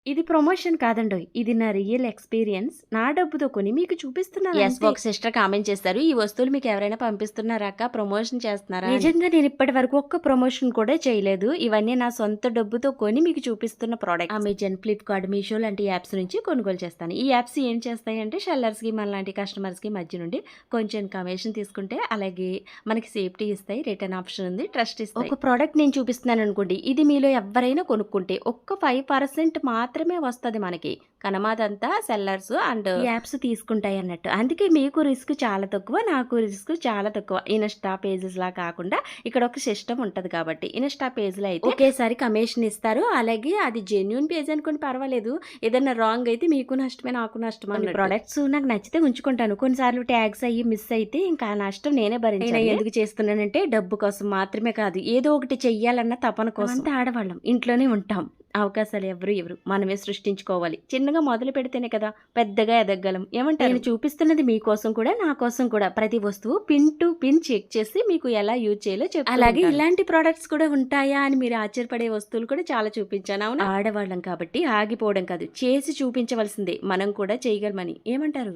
ఇది ప్రమోషన్ కాదండోయ్. ఇది నా రియల్ ఎక్స్‌పీరియన్స్. నా డబ్బుతో కొని మీకు చూపిస్తున్నాను యెస్. అంతే. ఒక సిస్టర్ కామెంట్ చేశారు. ఈ వస్తువులు మీకు ఎవరైనా పంపిస్తున్నారా అక్క? ప్రమోషన్ చేస్తున్నారా అని. నిజంగా నేను ఇప్పటి వరకు ఒక్క ప్రమోషన్ కూడా చేయలేదు. ఇవన్నీ నా సొంత డబ్బుతో కొని మీకు చూపిస్తున్న ప్రొడక్ట్స్. అమెజాన్, ఫ్లిప్‌కార్ట్, మీషో లాంటి యాప్స్ నుంచి కొనుగోలు చేస్తాను. ఈ యాప్స్ ఏం చేస్తాయంటే సెల్లర్స్‌కి మనలాంటి కస్టమర్స్‌కి మధ్య నుండి కొంచెం కమిషన్ తీసుకుంటే, అలాగే మనకి సేఫ్టీ ఇస్తాయి, రిటర్న్ ఆప్షన్ ఉంది, ట్రస్ట్ ఇస్తాయి. ఒక ప్రొడక్ట్ నేను చూపిస్తున్నాను అనుకోండి. ఇది మీలో ఎవ్వరైనా కొనుక్కుంటే ఒక్క 5% మాత్రమే వస్తది మనకి. కనమాదంతా సెల్లర్స్ అండ్ యాప్స్ తీసుకుంటాయి అన్నట్టు. అందుకే మీకు రిస్క్ చాలా తక్కువ, నాకు రిస్క్ చాలా తక్కువ. ఇన్‌స్టా పేజెస్ లా కాకుండా ఇక్కడ ఒక సిస్టమ్ ఉంటది కాబట్టి. ఇన్‌స్టా పేజ్‌లో అయితే ఒకేసారి కమిషన్ ఇస్తారు. అలాగే అది జెన్యూన్ పేజ్ అనుకోండి పర్వాలేదు. ఏదైనా రాంగ్ అయితే మీకు నష్టమే, నాకు నష్టమే అన్నట్టు. ప్రొడక్ట్స్ నాకు నచ్చితే ఉంచుకుంటాను. కొన్నిసార్లు ట్యాగ్స్ అయ్యి మిస్ అయితే ఇంకా ఆ నష్టం నేనే భరించాలి. నేను ఎందుకు చేస్తున్నానంటే డబ్బు కోసం మాత్రమే కాదు, ఏదో ఒకటి చెయ్యాలన్న తపన కోసం. అంతా ఆడవాళ్ళం, ఇంట్లోనే ఉంటాం. అవకాశాలు ఎవరు మనమే సృష్టించుకోవాలి. చిన్నగా మొదలు పెడితేనే కదా పెద్దగా ఎదగలం. ఏమంటారు? నేను చూపిస్తున్నది మీకోసం కూడా, నా కోసం కూడా. ప్రతి వస్తువు పిన్ టు పిన్ చెక్ చేసి మీకు ఎలా యూజ్ చేయాలో చెప్తాను. అలాగే ఇలాంటి ప్రొడక్ట్స్ కూడా ఉంటాయా అని మీరు ఆశ్చర్యపడే వస్తువులు కూడా చాలా చూపించాను. అవునా? ఆడవాళ్ళం కాబట్టి ఆగిపోవడం కాదు, చేసి చూపించవలసిందే. మనం కూడా చేయగలమని. ఏమంటారు?